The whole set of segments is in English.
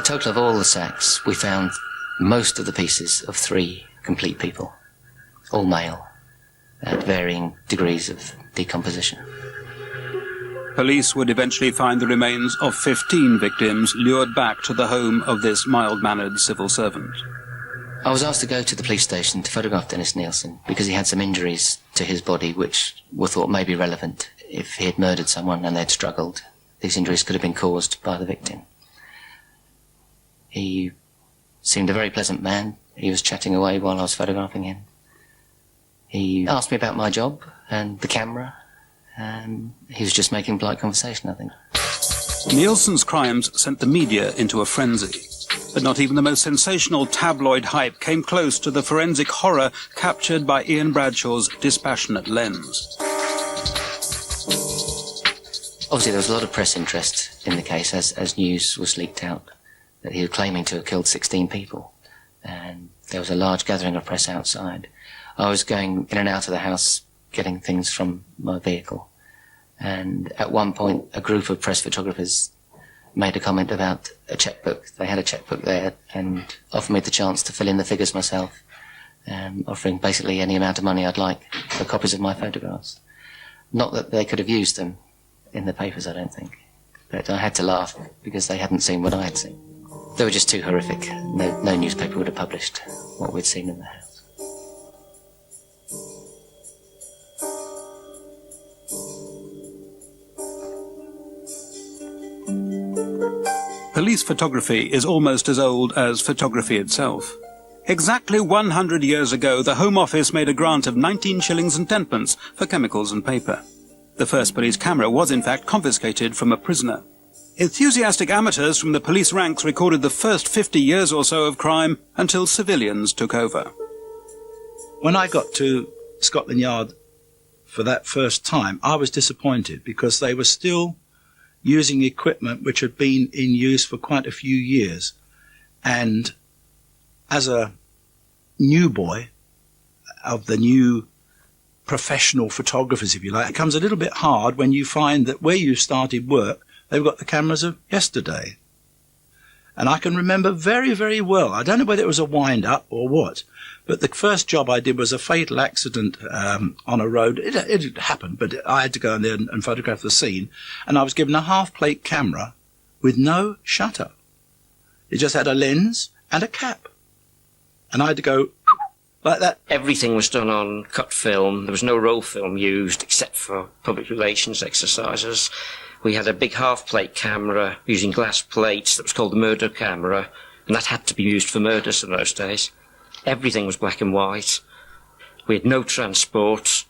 total of all the sacks, we found most of the pieces of 3 complete people, all male, at varying degrees of decomposition. Police would eventually find the remains of 15 victims lured back to the home of this mild-mannered civil servant. I was asked to go to the police station to photograph Dennis Nielsen because he had some injuries to his body which were thought may be relevant if he had murdered someone and they'd struggled. These injuries could have been caused by the victim. He seemed a very pleasant man. He was chatting away while I was photographing him. He asked me about my job and the camera, and he was just making polite conversation, I think. Nielsen's crimes sent the media into a frenzy, but not even the most sensational tabloid hype came close to the forensic horror captured by Ian Bradshaw's dispassionate lens. Obviously, there was a lot of press interest in the case as news was leaked out that he was claiming to have killed 16 people, and there was a large gathering of press outside. I was going in and out of the house getting things from my vehicle, and at one point a group of press photographers made a comment about a checkbook. They had a checkbook there and offered me the chance to fill in the figures myself, offering basically any amount of money I'd like for copies of my photographs. Not that they could have used them in the papers, I don't think, but I had to laugh because they hadn't seen what I had seen. They were just too horrific. No newspaper would have published what we'd seen in the house. Police photography is almost as old as photography itself. Exactly 100 years ago, the Home Office made a grant of 19 shillings and 10 pence for chemicals and paper. The first police camera was in fact confiscated from a prisoner. Enthusiastic amateurs from the police ranks recorded the first 50 years or so of crime until civilians took over. When I got to Scotland Yard for that first time, I was disappointed because they were still using equipment which had been in use for quite a few years. And as a new boy of the new professional photographers, if you like, it comes a little bit hard when you find that where you started work, they've got the cameras of yesterday. And I can remember very, very well, I don't know whether it was a wind-up or what, but the first job I did was a fatal accident on a road. It happened, but I had to go in there and photograph the scene, and I was given a half-plate camera with no shutter. It just had a lens and a cap. And I had to go like that. Everything was done on cut film. There was no roll film used except for public relations exercises. We had a big half-plate camera using glass plates that was called the murder camera, and that had to be used for murders in those days. Everything was black and white. We had no transport.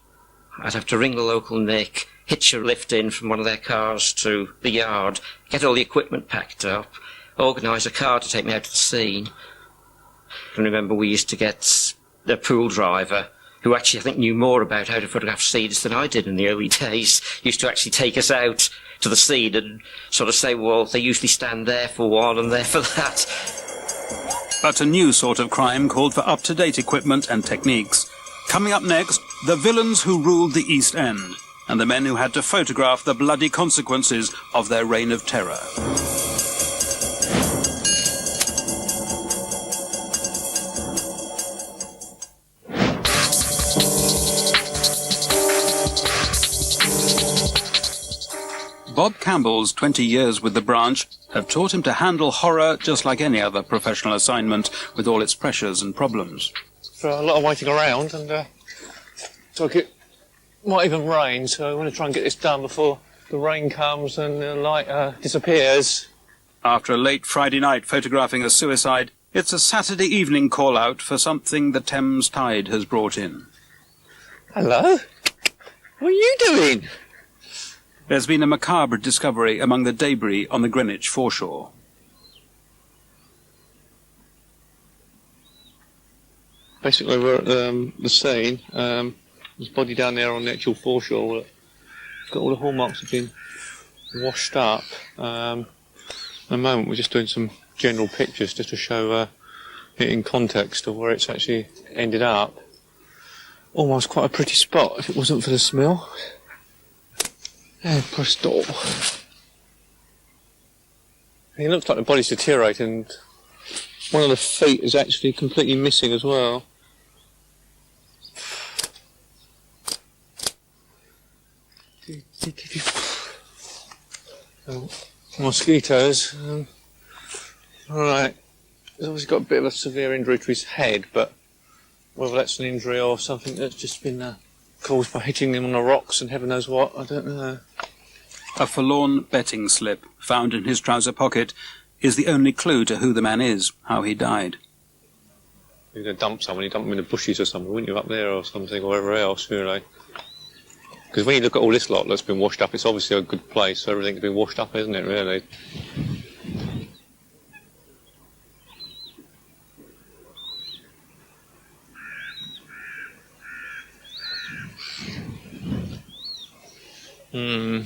I'd have to ring the local Nick, hitch a lift in from one of their cars to the yard, get all the equipment packed up, organise a car to take me out to the scene. I can remember we used to get the pool driver, who actually I think knew more about how to photograph scenes than I did in the early days, used to actually take us out to the scene and sort of say, well, they usually stand there for one and there for that. But a new sort of crime called for up-to-date equipment and techniques. Coming up next, the villains who ruled the East End, and the men who had to photograph the bloody consequences of their reign of terror. Bob Campbell's 20 years with the branch have taught him to handle horror just like any other professional assignment, with all its pressures and problems. So a lot of waiting around, and so it might even rain, so I want to try and get this done before the rain comes and the light disappears. After a late Friday night photographing a suicide, it's a Saturday evening call-out for something the Thames tide has brought in. Hello? What are you doing? There's been a macabre discovery among the debris on the Greenwich foreshore. Basically, we're at the scene. There's a body down there on the actual foreshore. It's got all the hallmarks have been washed up. At the moment, we're just doing some general pictures just to show it in context of where it's actually ended up. Almost quite a pretty spot if it wasn't for the smell. And press door. It looks like the body's deteriorating, and one of the feet is actually completely missing as well. Mosquitoes. Alright. He's obviously got a bit of a severe injury to his head, but whether that's an injury or something that's just been caused by hitting him on the rocks and heaven knows what, I don't know. A forlorn betting slip found in his trouser pocket is the only clue to who the man is, how he died. You're going to dump someone, you dump them in the bushes or something, wouldn't you, up there or something, or wherever else, really? Because when you look at all this lot that's been washed up, it's obviously a good place, so everything's been washed up, isn't it, really?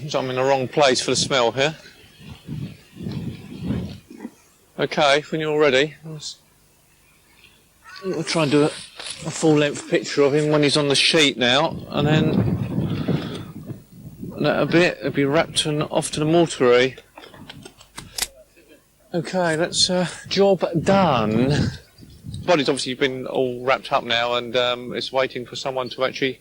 So I'm in the wrong place for the smell here. Okay, when you're all ready, we'll try and do a full-length picture of him when he's on the sheet now, and then it'll be wrapped and off to the mortuary. Okay, that's job done. The body's obviously been all wrapped up now, and it's waiting for someone to actually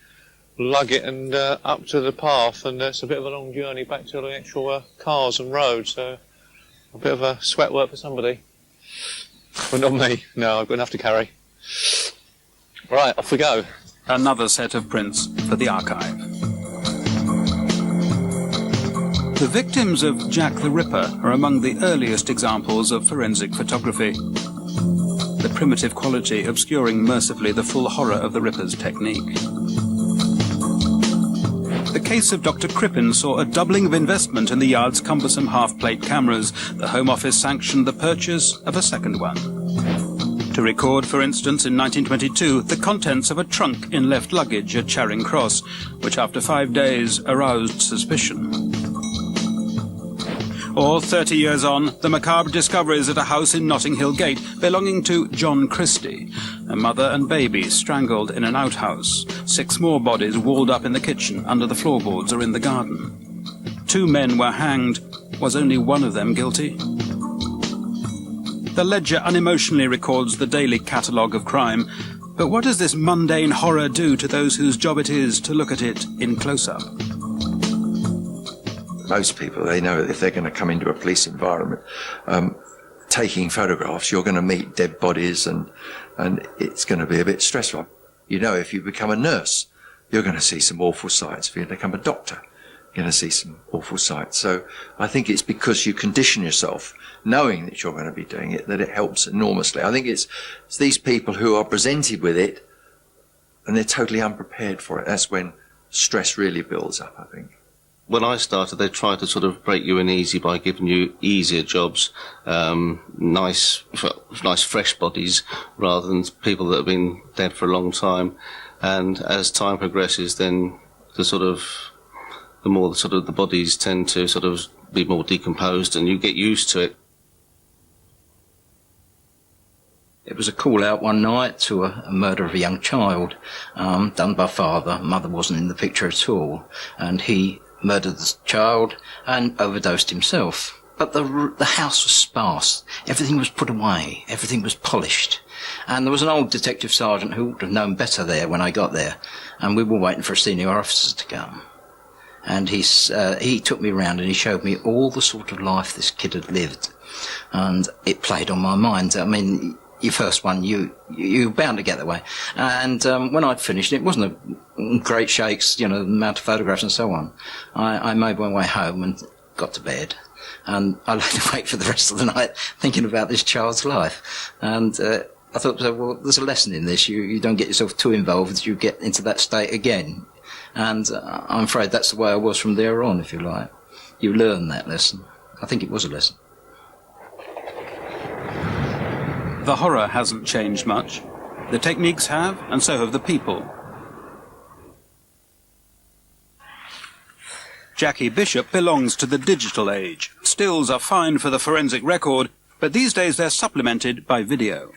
lug it and up to the path, and it's a bit of a long journey back to the actual cars and roads, so a bit of a sweat work for somebody. But not me. No, I've got enough to carry. Right, off we go. Another set of prints for the archive. The victims of Jack the Ripper are among the earliest examples of forensic photography, the primitive quality obscuring mercifully the full horror of the Ripper's technique. The case of Dr. Crippen saw a doubling of investment in the Yard's cumbersome half-plate cameras. The Home Office sanctioned the purchase of a second one. To record, for instance, in 1922, the contents of a trunk in left luggage at Charing Cross, which after 5 days aroused suspicion. Or 30 years on, the macabre discoveries at a house in Notting Hill Gate belonging to John Christie, a mother and baby strangled in an outhouse, 6 more bodies walled up in the kitchen, under the floorboards or in the garden. 2 men were hanged. Was only one of them guilty? The ledger unemotionally records the daily catalogue of crime, but what does this mundane horror do to those whose job it is to look at it in close-up? Most people, they know if they're going to come into a police environment, taking photographs, you're going to meet dead bodies and it's going to be a bit stressful. You know, if you become a nurse, you're going to see some awful sights. If you become a doctor, you're going to see some awful sights. So I think it's because you condition yourself, knowing that you're going to be doing it, that it helps enormously. I think it's these people who are presented with it and they're totally unprepared for it. That's when stress really builds up, I think. When I started, they tried to sort of break you in easy by giving you easier jobs, nice fresh bodies, rather than people that have been dead for a long time. And as time progresses, then the more the bodies tend to sort of be more decomposed, and you get used to it. It was a call out one night to a murder of a young child, done by father. Mother wasn't in the picture at all, and he murdered the child and overdosed himself. But the house was sparse. Everything was put away. Everything was polished. And there was an old detective sergeant who would have known better there when I got there. And we were waiting for a senior officer to come. And he took me around and he showed me all the sort of life this kid had lived. And it played on my mind. I mean, your first one, you're bound to get that way. And when I'd finished, it wasn't a great shakes, you know, the amount of photographs and so on. I made my way home and got to bed. And I lay awake for the rest of the night thinking about this child's life. And I thought, well, there's a lesson in this. You don't get yourself too involved, you get into that state again. And I'm afraid that's the way I was from there on, if you like. You learn that lesson. I think it was a lesson. The horror hasn't changed much. The techniques have, and so have the people. Jackie Bishop belongs to the digital age. Stills are fine for the forensic record, but these days they're supplemented by video.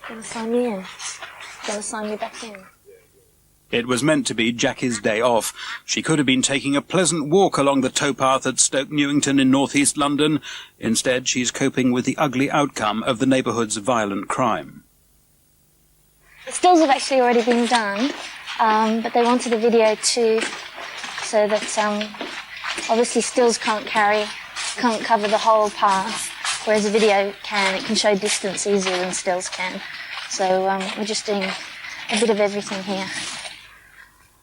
They'll sign me in. They'll sign me back in. It was meant to be Jackie's day off. She could have been taking a pleasant walk along the towpath at Stoke Newington in north-east London. Instead, she's coping with the ugly outcome of the neighbourhood's violent crime. The stills have actually already been done, but they wanted a video too, so that obviously stills can't cover the whole path, whereas a video can. It can show distance easier than stills can. So we're just doing a bit of everything here.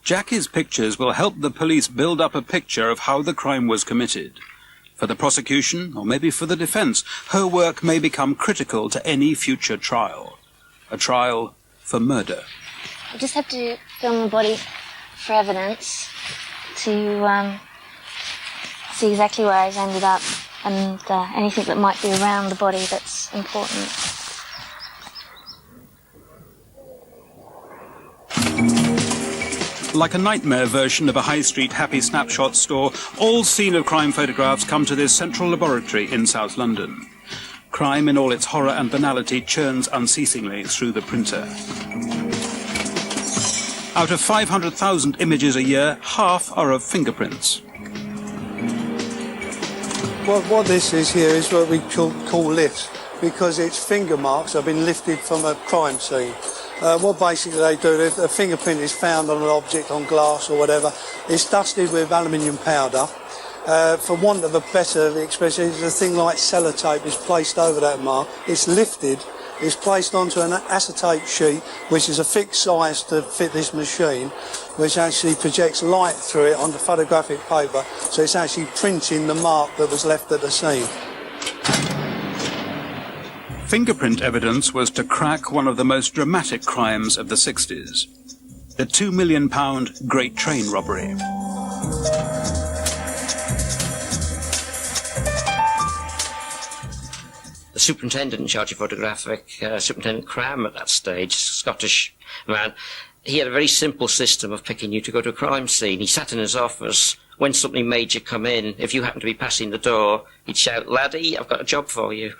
Jackie's pictures will help the police build up a picture of how the crime was committed. For the prosecution, or maybe for the defence, her work may become critical to any future trial. A trial for murder. We just have to film the body for evidence to see exactly where he's ended up and anything that might be around the body that's important. Like a nightmare version of a high street happy snapshot store, all scene of crime photographs come to this central laboratory in South London. Crime in all its horror and banality churns unceasingly through the printer. Out of 500,000 images a year, half are of fingerprints. What this is here is what we call lifts, because it's finger marks that have been lifted from a crime scene. What basically they do, if a fingerprint is found on an object, on glass or whatever, it's dusted with aluminium powder. For want of a better expression, a thing like sellotape is placed over that mark. It's lifted, it's placed onto an acetate sheet, which is a fixed size to fit this machine, which actually projects light through it onto photographic paper, so it's actually printing the mark that was left at the scene. Fingerprint evidence was to crack one of the most dramatic crimes of the 60s. The £2 million Great Train robbery. The superintendent in charge of photographic, Superintendent Cram at that stage, Scottish man, he had a very simple system of picking you to go to a crime scene. He sat in his office. When something major come in, if you happened to be passing the door, he'd shout, "Laddie, I've got a job for you."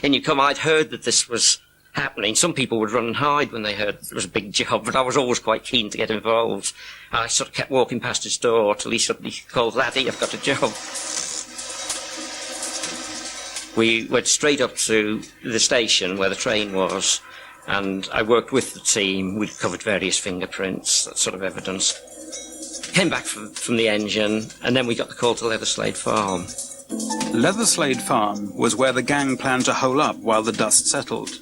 And you come, I'd heard that this was happening. Some people would run and hide when they heard there was a big job, but I was always quite keen to get involved. And I sort of kept walking past his door till he suddenly called, "Laddie, I've got a job." We went straight up to the station where the train was, and I worked with the team. We'd covered various fingerprints, that sort of evidence. Came back from the engine, and then we got the call to Leatherslade Farm. Leatherslade Farm was where the gang planned to hole up while the dust settled.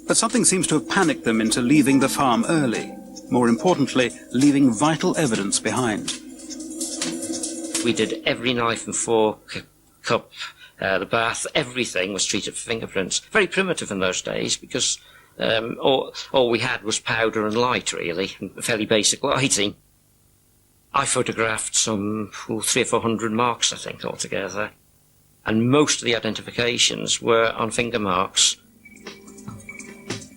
But something seems to have panicked them into leaving the farm early. More importantly, leaving vital evidence behind. We did every knife and fork, cup, the bath, everything was treated for fingerprints. Very primitive in those days, because all we had was powder and light, really, and fairly basic lighting. I photographed some 300 or 400 marks, I think, altogether. And most of the identifications were on finger marks.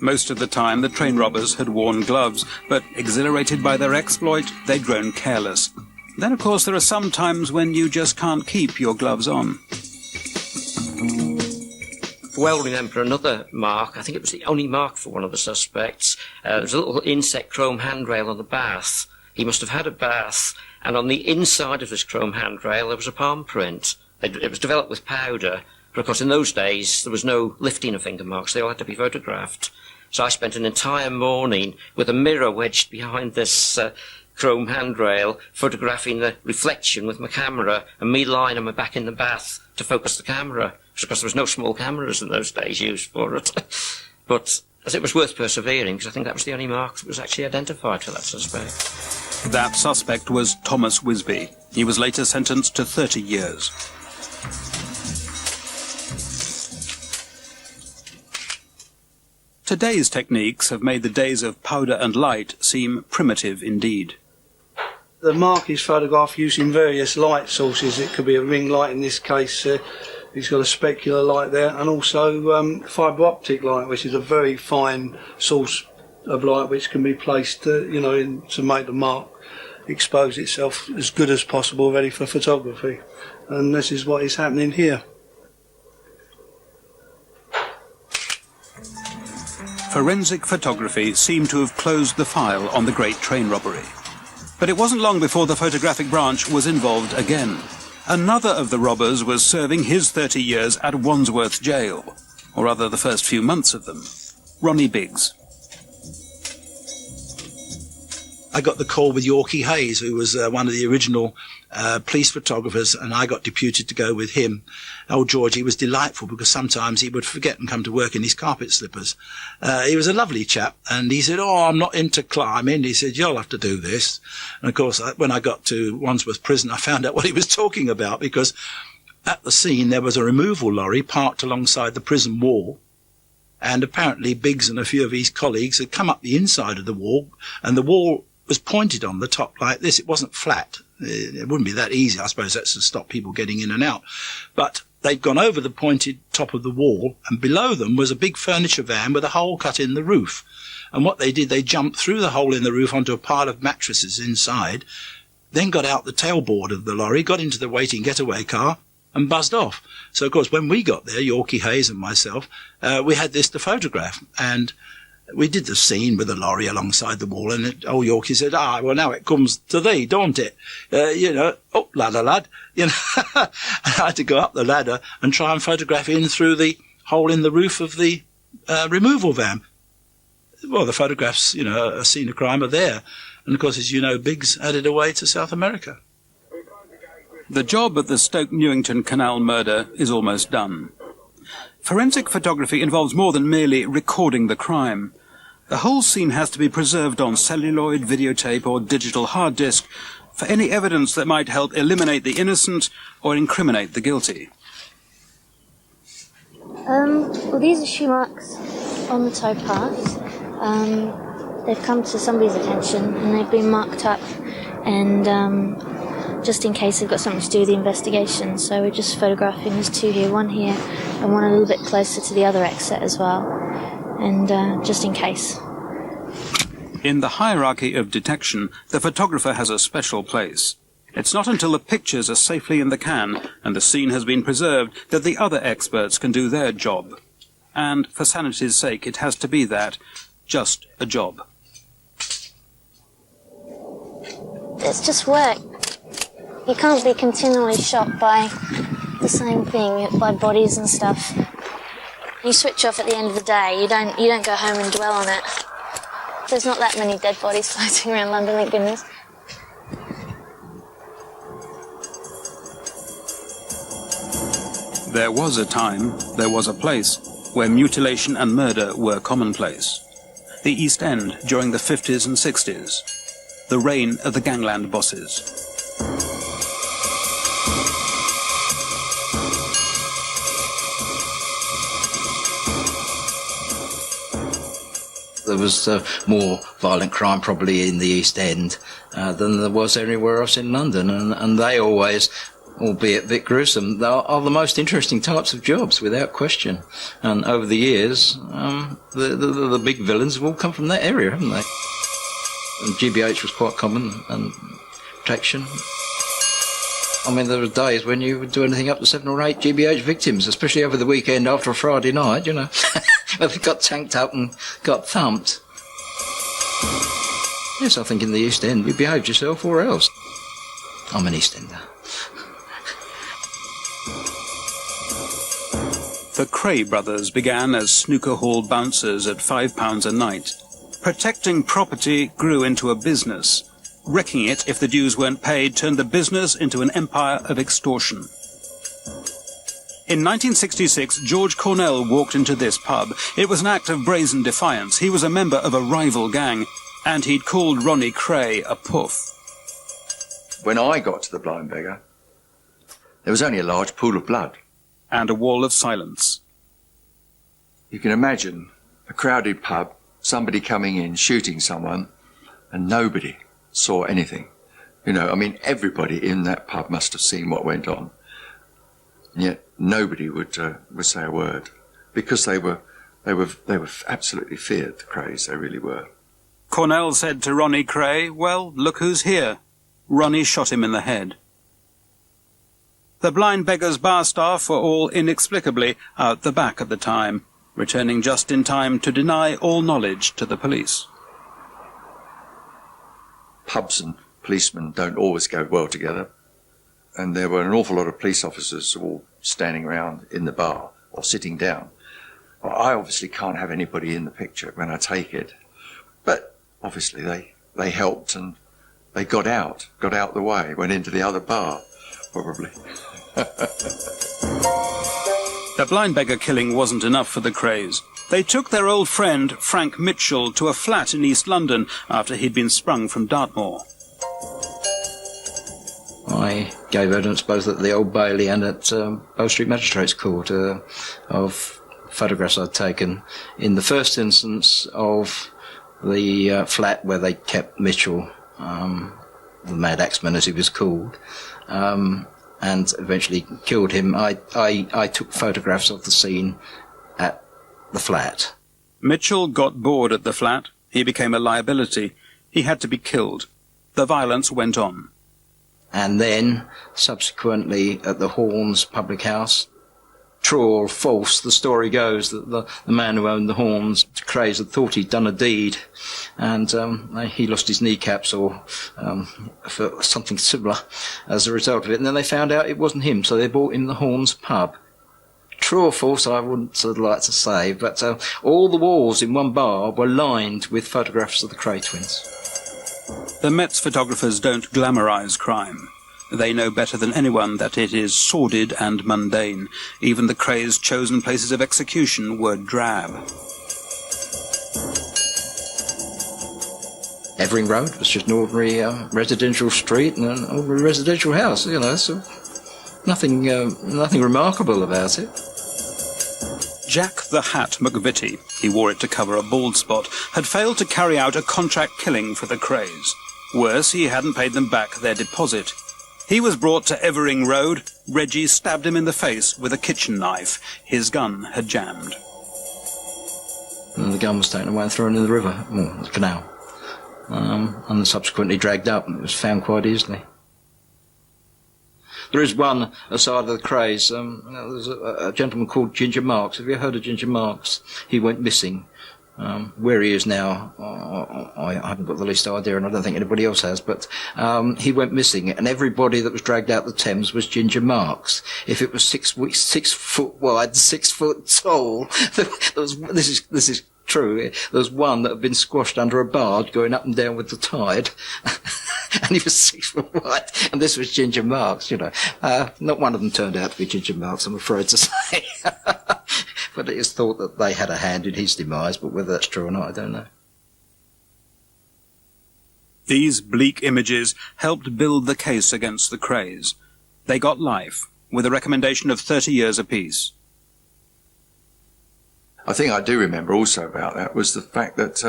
Most of the time, the train robbers had worn gloves, but exhilarated by their exploit, they'd grown careless. Then, of course, there are some times when you just can't keep your gloves on. Well, remember another mark. I think it was the only mark for one of the suspects. There was a little inset chrome handrail on the bath. He must have had a bath, and on the inside of this chrome handrail there was a palm print. It was developed with powder, but of course in those days there was no lifting of finger marks. They all had to be photographed. So I spent an entire morning with a mirror wedged behind this chrome handrail, photographing the reflection with my camera, and me lying on my back in the bath to focus the camera. Because there was no small cameras in those days used for it. But as it was worth persevering, because I think that was the only mark that was actually identified for that suspect. That suspect was Thomas Wisby. He was later sentenced to 30 years. Today's techniques have made the days of powder and light seem primitive indeed. The mark is photographed using various light sources. It could be a ring light in this case. He's got a specular light there, and also fibre optic light, which is a very fine source of light which can be placed, to make the mark expose itself as good as possible, ready for photography. And this is what is happening here. forensic photography seemed to have closed the file on the Great Train Robbery. But it wasn't long before the photographic branch was involved again. Another of the robbers was serving his 30 years at Wandsworth Jail, or rather the first few months of them. Ronnie Biggs. I got the call with Yorkie Hayes, who was one of the original police photographers, and I got deputed to go with him. Old Georgie was delightful because sometimes he would forget and come to work in his carpet slippers. He was a lovely chap, and he said, "Oh, I'm not into climbing." He said, "You'll have to do this." And of course, when I got to Wandsworth Prison, I found out what he was talking about, because at the scene there was a removal lorry parked alongside the prison wall. And apparently Biggs and a few of his colleagues had come up the inside of the wall, and the wall was pointed on the top like this. It wasn't flat. It wouldn't be that easy. I suppose that's to stop people getting in and out. But they'd gone over the pointed top of the wall, and below them was a big furniture van with a hole cut in the roof. And what they did, they jumped through the hole in the roof onto a pile of mattresses inside, then got out the tailboard of the lorry, got into the waiting getaway car, and buzzed off. So, of course, when we got there, Yorkie Hayes and myself, we had this to photograph. And we did the scene with the lorry alongside the wall, and old Yorkie said, well, now it comes to thee, don't it? Up ladder, lad. And I had to go up the ladder and try and photograph in through the hole in the roof of the removal van. Well, the photographs, a scene of crime are there. And, of course, as you know, Biggs headed away to South America. The job at the Stoke Newington Canal murder is almost done. Forensic photography involves more than merely recording the crime. The whole scene has to be preserved on celluloid, videotape or digital hard disk for any evidence that might help eliminate the innocent or incriminate the guilty. Well, these are shoe marks on the towpath. They've come to somebody's attention and they've been marked up, and just in case they've got something to do with the investigation. So we're just photographing. There's two here, one here and one a little bit closer to the other exit as well, and just in case. In the hierarchy of detection, the photographer has a special place. It's not until the pictures are safely in the can and the scene has been preserved that the other experts can do their job. And for sanity's sake, it has to be that, just a job. It's just work. You can't be continually shocked by the same thing, by bodies and stuff. You switch off at the end of the day. You don't go home and dwell on it. There's not that many dead bodies floating around London, thank goodness. There was a time, there was a place, where mutilation and murder were commonplace. The East End during the 50s and 60s. The reign of the gangland bosses. There was more violent crime probably in the East End than there was anywhere else in London, and they always, albeit a bit gruesome, they are the most interesting types of jobs, without question. And over the years, the big villains have all come from that area, haven't they? And GBH was quite common, and protection. I mean, there were days when you would do anything up to 7 or 8 GBH victims, especially over the weekend after a Friday night, When they got tanked up and got thumped. Yes, I think in the East End you behaved yourself, or else. I'm an East Ender. The Cray brothers began as snooker hall bouncers at £5 a night. Protecting property grew into a business. Wrecking it if the dues weren't paid turned the business into an empire of extortion. In 1966, George Cornell walked into this pub. It was an act of brazen defiance. He was a member of a rival gang, and he'd called Ronnie Cray a puff. When I got to the Blind Beggar, there was only a large pool of blood. And a wall of silence. You can imagine a crowded pub, somebody coming in, shooting someone, and nobody saw anything. Everybody in that pub must have seen what went on. And yet nobody would say a word, because they were absolutely feared, the Crays, they really were. Cornell said to Ronnie Cray, "Well, look who's here." Ronnie shot him in the head. The Blind Beggar's bar staff were all inexplicably out the back at the time. returning just in time to deny all knowledge to the police. Pubs and policemen don't always go well together, and there were an awful lot of police officers all standing around in the bar or sitting down. Well, I obviously can't have anybody in the picture when I take it, but obviously they helped, and they got out the way, went into the other bar, probably. The blind beggar killing wasn't enough for the Krays. They took their old friend, Frank Mitchell, to a flat in East London after he'd been sprung from Dartmoor. I gave evidence both at the Old Bailey and at Bow Street Magistrates Court of photographs I'd taken in the first instance of the flat where they kept Mitchell, the Mad Axeman as he was called, and eventually killed him. I took photographs of the scene at the flat. Mitchell got bored at the flat. He became a liability. He had to be killed. The violence went on. And then, subsequently, at the Horns public house, true or false, the story goes that the man who owned the Horns, Krays, had thought he'd done a deed, and he lost his kneecaps or for something similar as a result of it. And then they found out it wasn't him, so they brought him the Horns pub. True or false, I wouldn't like to say, but all the walls in one bar were lined with photographs of the Kray twins. The Met's photographers don't glamorise crime. They know better than anyone that it is sordid and mundane. Even the Krays' chosen places of execution were drab. Evering Road was just an ordinary residential street and an ordinary residential house, you know, so nothing remarkable about it. Jack the Hat McVitie, he wore it to cover a bald spot, had failed to carry out a contract killing for the Krays. Worse, he hadn't paid them back their deposit. He was brought to Evering Road. Reggie stabbed him in the face with a kitchen knife. His gun had jammed. And the gun was taken away and thrown in the river, or the canal, and subsequently dragged up, and it was found quite easily. There is one aside of the Krays. There's a gentleman called Ginger Marks. Have you heard of Ginger Marks? He went missing. Where he is now, I haven't got the least idea, and I don't think anybody else has, but he went missing, and everybody that was dragged out the Thames was Ginger Marks. If it was 6 foot wide, 6 foot tall, this is true. There was one that had been squashed under a barge going up and down with the tide, and he was 6 foot wide, and this was Ginger Marks, you know. Not one of them turned out to be Ginger Marks, I'm afraid to say. But it is thought that they had a hand in his demise, but whether that's true or not, I don't know. These bleak images helped build the case against the Krays. They got life, with a recommendation of 30 years apiece. I think I do remember also about that was the fact that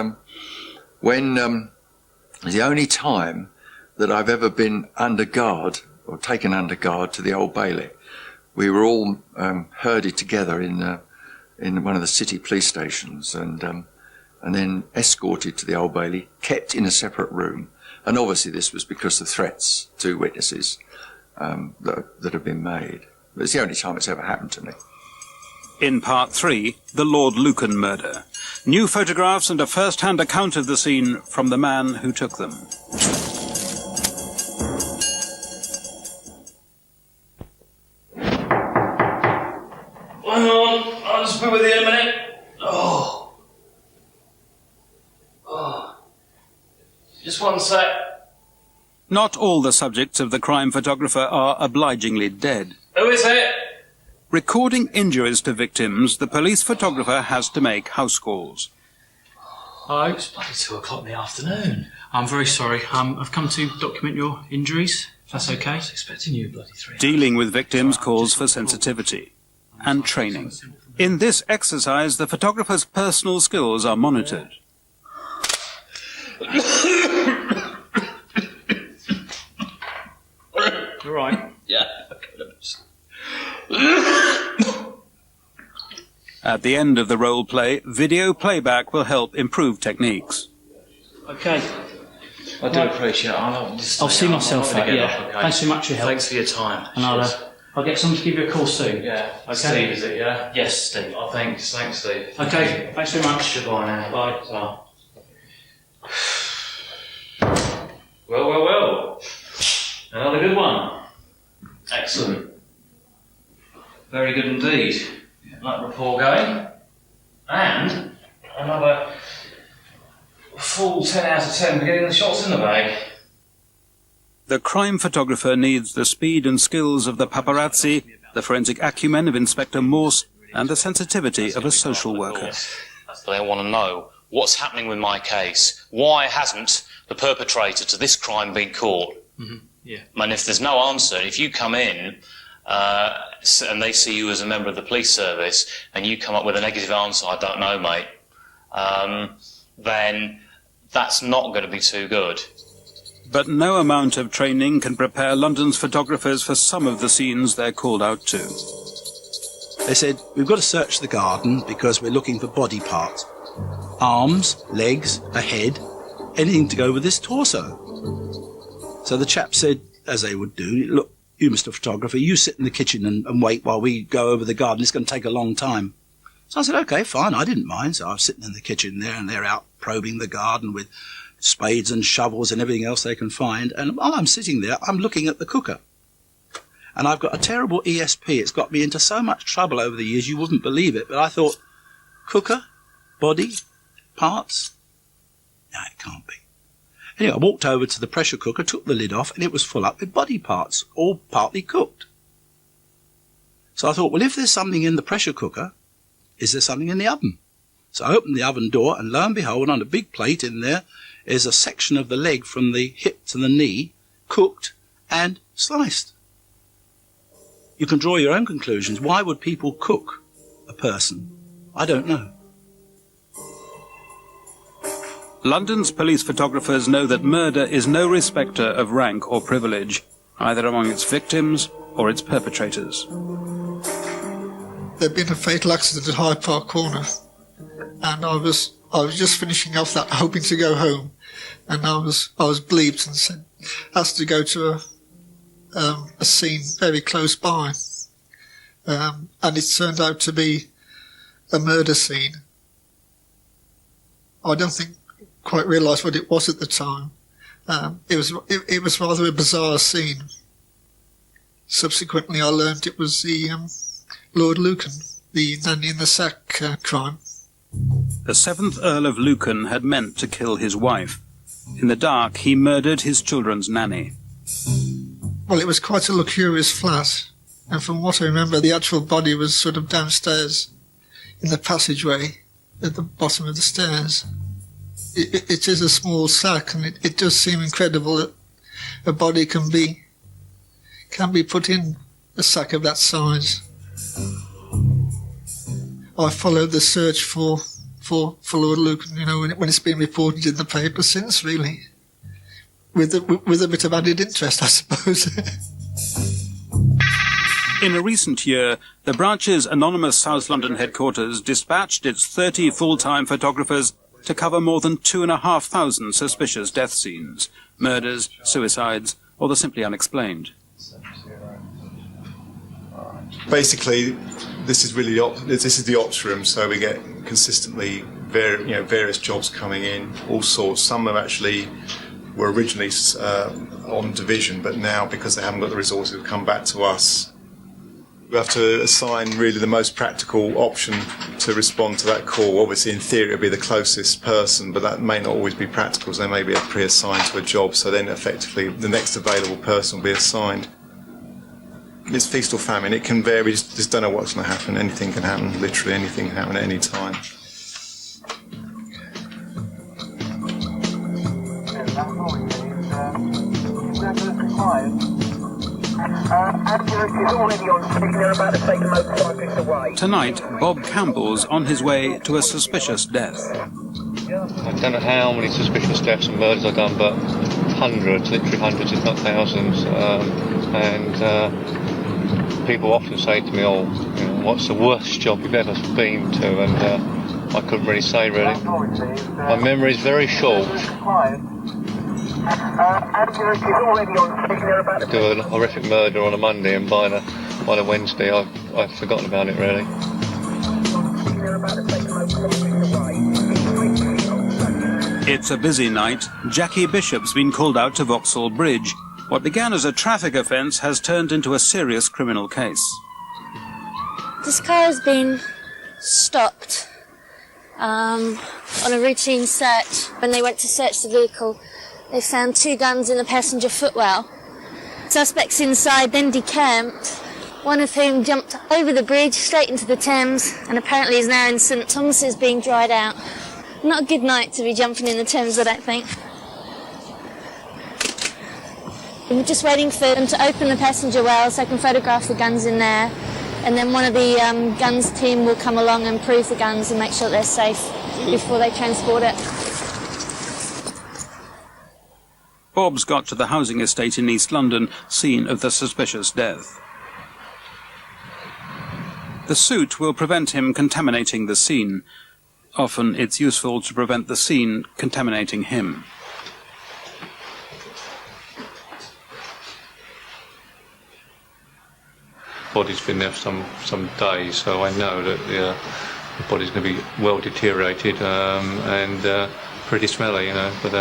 when the only time that I've ever been under guard or taken under guard to the Old Bailey, we were all herded together in one of the city police stations, and then escorted to the Old Bailey, kept in a separate room. And obviously this was because of threats to witnesses that have been made. But it's the only time it's ever happened to me. In Part 3, the Lord Lucan murder. New photographs and a first-hand account of the scene from the man who took them. Hang on, I'll just be with you in a minute. Oh. Just one sec. Not all the subjects of the crime photographer are obligingly dead. Who is it? Recording injuries to victims, the police photographer has to make house calls. Oh, it's bloody 2 o'clock in the afternoon. I'm very sorry. I've come to document your injuries, if that's okay. I was expecting you bloody 3 hours. Dealing with victims calls for sensitivity and training. In this exercise, the photographer's personal skills are monitored. All right. Yeah. At the end of the role play, video playback will help improve techniques. Okay. I do appreciate it. I'll see myself out, yeah. Okay. Thanks so much for your help. Thanks for your time. And I'll get someone to give you a call soon. Yeah. Okay. Steve, is it, yeah? Yes, Steve. Oh, thanks, Steve. Okay, thanks very much. Goodbye now. Bye. Well. Another good one. Excellent. Very good indeed. Get that rapport going. And another full 10 out of 10 for getting the shots in the bag. The crime photographer needs the speed and skills of the paparazzi, the forensic acumen of Inspector Morse, and the sensitivity of a social worker. They want to know what's happening with my case. Why hasn't the perpetrator to this crime been caught? Mm-hmm. Yeah. And if there's no answer, if you come in and they see you as a member of the police service and you come up with a negative answer, I don't know, mate, then that's not going to be too good. But no amount of training can prepare London's photographers for some of the scenes they're called out to. They said, we've got to search the garden because we're looking for body parts. Arms, legs, a head, anything to go with this torso. So the chap said, as they would do, look, you, Mr. Photographer, you sit in the kitchen and wait while we go over the garden. It's going to take a long time. So I said, OK, fine, I didn't mind. So I was sitting in the kitchen there and they're out probing the garden with spades and shovels and everything else they can find. And while I'm sitting there, I'm looking at the cooker. And I've got a terrible ESP. It's got me into so much trouble over the years, you wouldn't believe it. But I thought, cooker, body, parts? No, it can't be. Anyway, I walked over to the pressure cooker, took the lid off, and it was full up with body parts, all partly cooked. So I thought, well, if there's something in the pressure cooker, is there something in the oven? So I opened the oven door, and lo and behold, on a big plate in there is a section of the leg from the hip to the knee, cooked and sliced. You can draw your own conclusions. Why would people cook a person? I don't know. London's police photographers know that murder is no respecter of rank or privilege, either among its victims or its perpetrators. There'd been a fatal accident at Hyde Park Corner, and I was just finishing off that, hoping to go home, and I was bleeped and said, asked to go to a scene very close by, and it turned out to be a murder scene. I don't think quite realised what it was at the time. It was rather a bizarre scene. Subsequently, I learned it was the Lord Lucan, the nanny in the sack crime. The 7th Earl of Lucan had meant to kill his wife. In the dark, he murdered his children's nanny. Well, it was quite a luxurious flat, and from what I remember, the actual body was sort of downstairs in the passageway at the bottom of the stairs. It is a small sack, and it does seem incredible that a body can be put in a sack of that size. I followed the search for Lord Lucan, when it's been reported in the paper since, really, with a bit of added interest, I suppose. In a recent year, the branch's anonymous South London headquarters dispatched its 30 full-time photographers to cover more than 2,500 suspicious death scenes, murders, suicides, or the simply unexplained. Basically, this is the ops room, so we get consistently various jobs coming in, all sorts. Some actually were originally on division, but now, because they haven't got the resources, have come back to us. We have to assign really the most practical option to respond to that call. Obviously, in theory, it would be the closest person, but that may not always be practical, so they may be pre-assigned to a job, so then effectively the next available person will be assigned. It's feast or famine. It can vary. We just don't know what's going to happen. Anything can happen. Literally anything can happen at any time. Tonight, Bob Campbell's on his way to a suspicious death. I don't know how many suspicious deaths and murders I've done, but hundreds, literally hundreds, if not thousands. People often say to me, what's the worst job you've ever been to? And I couldn't really say, really. My memory is very short. I do a horrific murder on a Monday, and by the by the Wednesday, I'd forgotten about it really. It's a busy night. Jackie Bishop's been called out to Vauxhall Bridge. What began as a traffic offence has turned into a serious criminal case. This car has been stopped on a routine search. When they went to search the vehicle, they found 2 guns in the passenger footwell. Suspects inside then decamped, one of whom jumped over the bridge straight into the Thames and apparently is now in St Thomas's being dried out. Not a good night to be jumping in the Thames, I don't think. We're just waiting for them to open the passenger well so I can photograph the guns in there, and then one of the guns team will come along and prove the guns and make sure they're safe before they transport it. Bob's got to the housing estate in East London, scene of the suspicious death. The suit will prevent him contaminating the scene. Often it's useful to prevent the scene contaminating him. Body's been there for some days, so I know that the body's going to be well deteriorated and pretty smelly, you know. But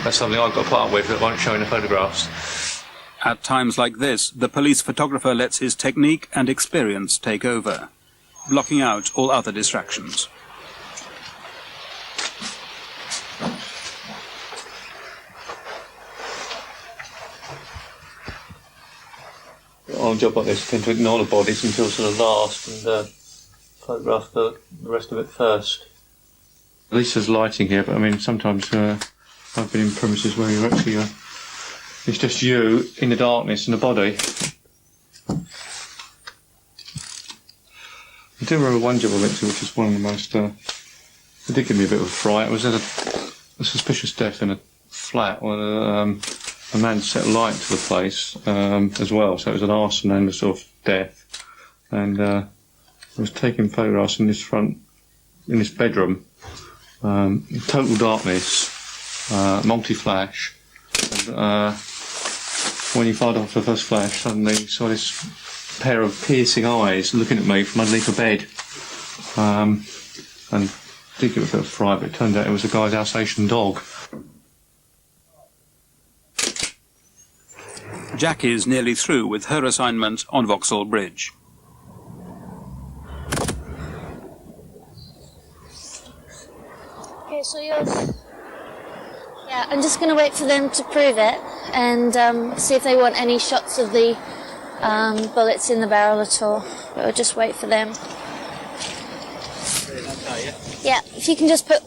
that's something I've got to put up with that won't show in the photographs. At times like this, the police photographer lets his technique and experience take over, blocking out all other distractions. On a job like this, I tend to ignore the bodies until sort of last and photograph the rest of it first. At least there's lighting here, but I mean, sometimes I've been in premises where you're actually, it's just you in the darkness and the body. I do remember one job I went to, which was one of the most, it did give me a bit of a fright. It was a suspicious death in a flat where a man set light to the place as well, so it was an arson and a sort of death. And I was taking photographs in this bedroom, total darkness, multi-flash. And when you fired off the first flash, suddenly you saw this pair of piercing eyes looking at me from underneath a bed. And I did give it a bit of fright, but it turned out it was a guy's Alsatian dog. Jackie's nearly through with her assignment on Vauxhall Bridge. Okay, so yours. Yeah, I'm just going to wait for them to prove it and see if they want any shots of the bullets in the barrel at all. But we'll just wait for them. Yeah, if you can just put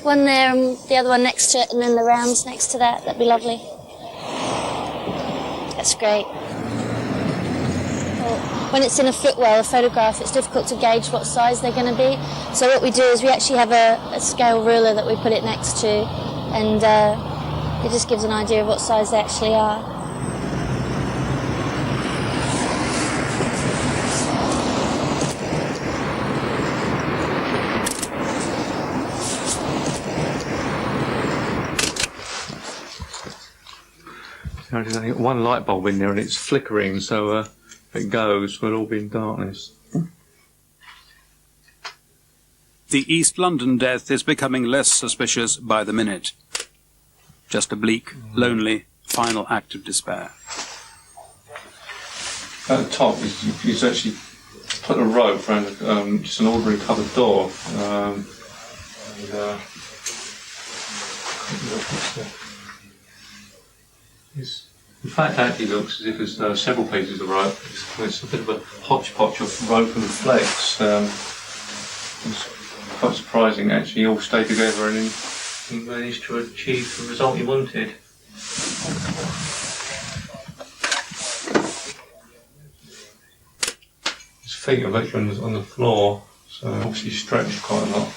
one there and the other one next to it and then the rounds next to that, that'd be lovely. That's great. When it's in a footwell, a photograph, it's difficult to gauge what size they're going to be. So what we do is we actually have a scale ruler that we put it next to, and it just gives an idea of what size they actually are. There's only one light bulb in there and it's flickering, so if it goes, we'll all be in darkness. The East London death is becoming less suspicious by the minute. Just a bleak, lonely, final act of despair. At the top, he's actually put a rope around just an ordinary cupboard door. In fact, it actually looks as if there's several pieces of rope. It's a bit of a hodgepodge of rope and flex. It's quite surprising, actually. He all stayed together and he managed to achieve the result he wanted. His feet are actually on the floor, so obviously stretched quite a lot.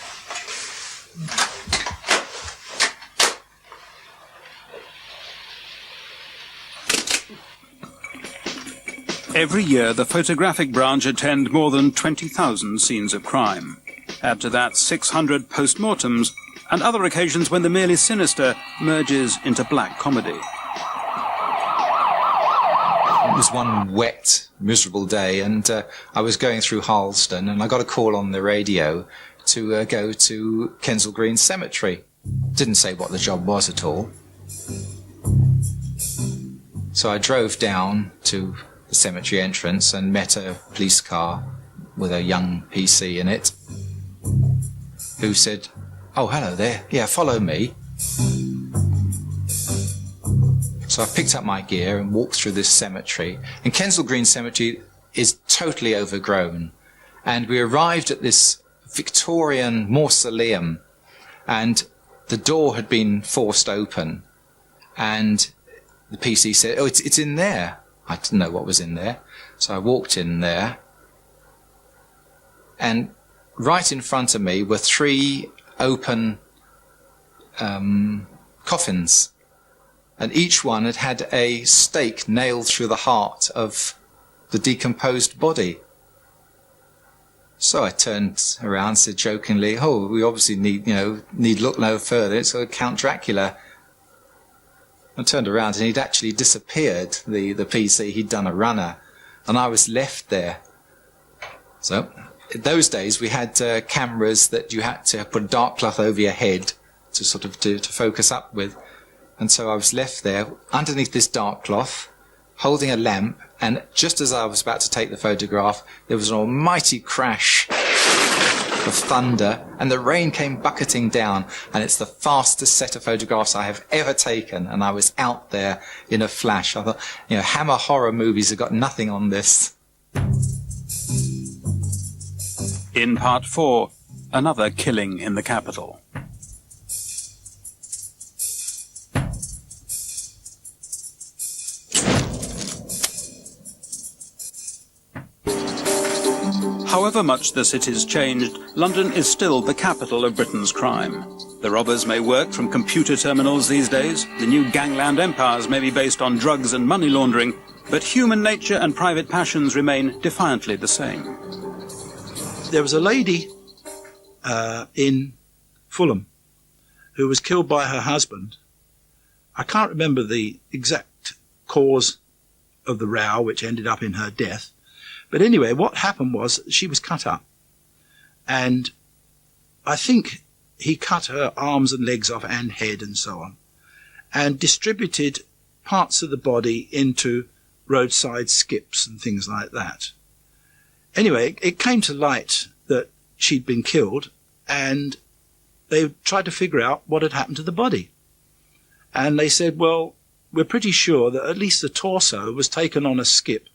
Every year, the photographic branch attend more than 20,000 scenes of crime. Add to that 600 post-mortems and other occasions when the merely sinister merges into black comedy. was one wet, miserable day, and I was going through Harleston, and I got a call on the radio to go to Kensal Green Cemetery. Didn't say what the job was at all. So I drove down to the cemetery entrance and met a police car with a young PC in it, who said, "Oh, hello there. Yeah, follow me." So I picked up my gear and walked through this cemetery. And Kensal Green Cemetery is totally overgrown. And we arrived at this Victorian mausoleum, and the door had been forced open. And the PC said, "Oh, it's in there." I didn't know what was in there. So I walked in there. And right in front of me were 3 open coffins. And each one had had a stake nailed through the heart of the decomposed body. So I turned around and said jokingly, "Oh, we obviously need look no further. It's Count Dracula." I turned around and he'd actually disappeared, the PC. He'd done a runner, and I was left there. So in those days we had cameras that you had to put a dark cloth over your head to sort of to focus up with. And so I was left there underneath this dark cloth, holding a lamp, and just as I was about to take the photograph, there was an almighty crash of thunder, and the rain came bucketing down, and it's the fastest set of photographs I have ever taken, and I was out there in a flash. I thought, Hammer horror movies have got nothing on this. In part 4, another killing in the capital. However much the city's changed, London is still the capital of Britain's crime. The robbers may work from computer terminals these days, the new gangland empires may be based on drugs and money laundering, but human nature and private passions remain defiantly the same. There was a lady in Fulham who was killed by her husband. I can't remember the exact cause of the row which ended up in her death. But anyway, what happened was she was cut up, and I think he cut her arms and legs off and head and so on, and distributed parts of the body into roadside skips and things like that. Anyway, it came to light that she'd been killed, and they tried to figure out what had happened to the body. And they said, well, we're pretty sure that at least the torso was taken on a skip.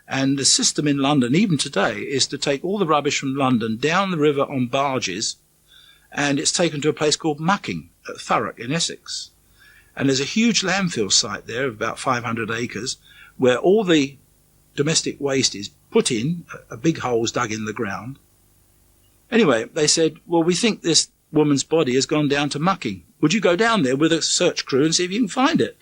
And the system in London, even today, is to take all the rubbish from London down the river on barges, and it's taken to a place called Mucking at Thurrock in Essex. And there's a huge landfill site there of about 500 acres where all the domestic waste is put in, a big hole's dug in the ground. Anyway, they said, well, we think this woman's body has gone down to Mucking. Would you go down there with a search crew and see if you can find it?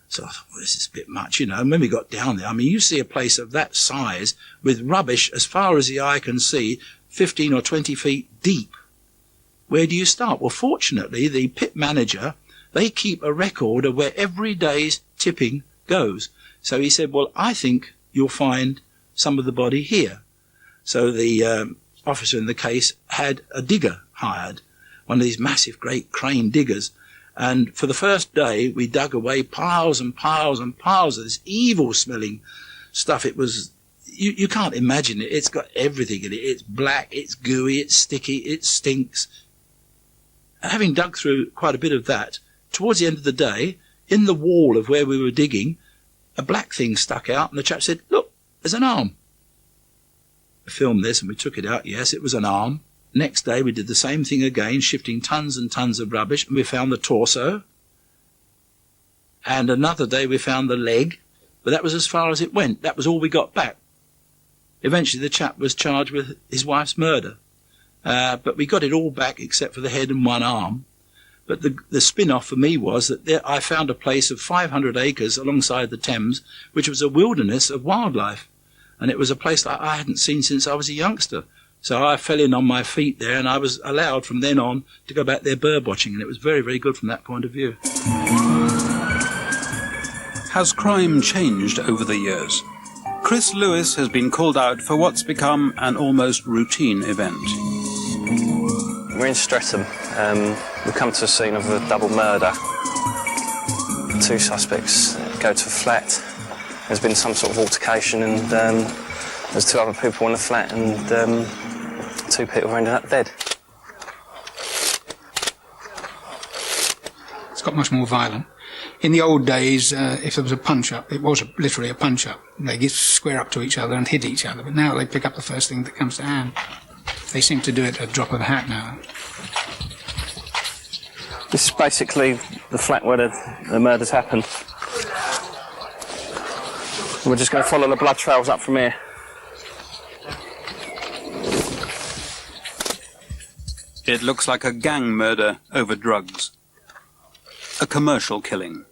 So I thought, well, this is a bit much, And when we got down there, you see a place of that size with rubbish as far as the eye can see, 15 or 20 feet deep. Where do you start? Well, fortunately, the pit manager, they keep a record of where every day's tipping goes. So he said, well, I think you'll find some of the body here. So the officer in the case had a digger hired, one of these massive, great crane diggers. And for the first day, we dug away piles and piles and piles of this evil-smelling stuff. It was, you can't imagine it. It's got everything in it. It's black, it's gooey, it's sticky, it stinks. And having dug through quite a bit of that, towards the end of the day, in the wall of where we were digging, a black thing stuck out, and the chap said, look, there's an arm. I filmed this, and we took it out. Yes, it was an arm. Next day, we did the same thing again, shifting tons and tons of rubbish, and we found the torso. And another day, we found the leg, but that was as far as it went. That was all we got back. Eventually, the chap was charged with his wife's murder. But we got it all back except for the head and one arm. But the spin-off for me was that I found a place of 500 acres alongside the Thames, which was a wilderness of wildlife. And it was a place like I hadn't seen since I was a youngster. So I fell in on my feet there, and I was allowed from then on to go back there bird watching, and it was very, very good from that point of view. Has crime changed over the years? Chris Lewis has been called out for what's become an almost routine event. We're in Streatham. We've come to a scene of a double murder. 2 suspects go to a flat. There's been some sort of altercation, and there's 2 other people in the flat, and 2 people have ended up dead. It's got much more violent. In the old days, if there was a punch-up, it was literally a punch-up. They get square up to each other and hit each other, but now they pick up the first thing that comes to hand. They seem to do it at a drop of a hat now. This is basically the flat where the murders happened. We're just going to follow the blood trails up from here. It looks like a gang murder over drugs. A commercial killing.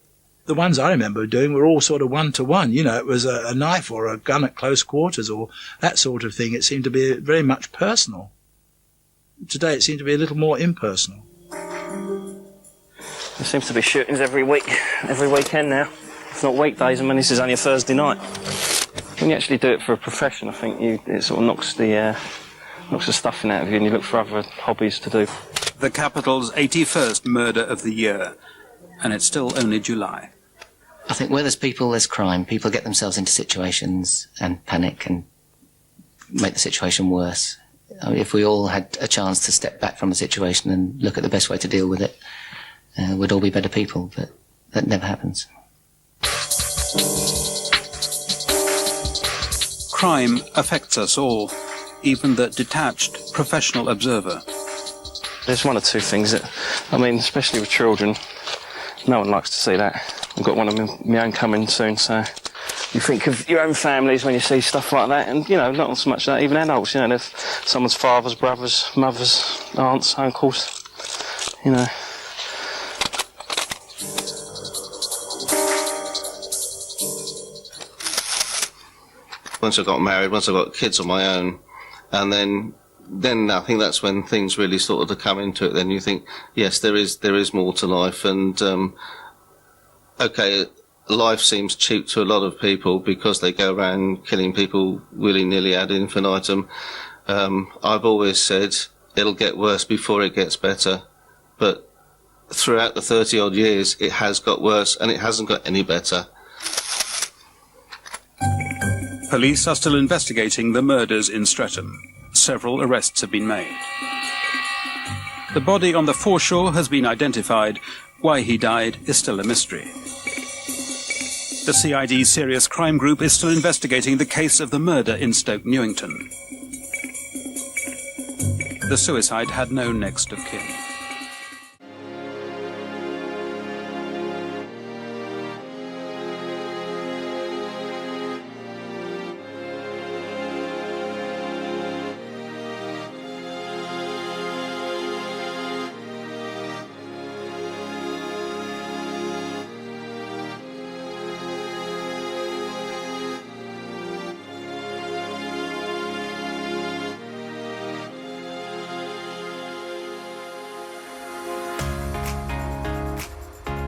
The ones I remember doing were all sort of one-to-one. You know, it was a knife or a gun at close quarters or that sort of thing. It seemed to be very much personal. Today it seemed to be a little more impersonal. There seems to be shootings every weekend now. If not weekdays, I mean, this is only a Thursday night. When you actually do it for a profession, I think it sort of knocks the stuffing out of you, and you look for other hobbies to do. The capital's 81st murder of the year, and it's still only July. I think where there's people, there's crime. People get themselves into situations and panic and make the situation worse. I mean, if we all had a chance to step back from a situation and look at the best way to deal with it, we'd all be better people, but that never happens. Crime affects us all, even the detached professional observer. There's 1 or 2 things that, I mean, especially with children, no one likes to see that. I've got one of my own coming soon, so you think of your own families when you see stuff like that, and, you know, not so much that, even adults, you know, there's someone's fathers, brothers, mothers, aunts, uncles, you know. Once I got married, once I got kids of my own, and then I think that's when things really started to come into it. Then you think, yes, there is more to life, and okay, life seems cheap to a lot of people because they go around killing people willy-nilly ad infinitum. I've always said it'll get worse before it gets better, but throughout the 30-odd years, it has got worse, and it hasn't got any better. Police are still investigating the murders in Streatham. Several arrests have been made. The body on the foreshore has been identified. Why he died is still a mystery. The CID Serious Crime Group is still investigating the case of the murder in Stoke Newington. The suicide had no next of kin.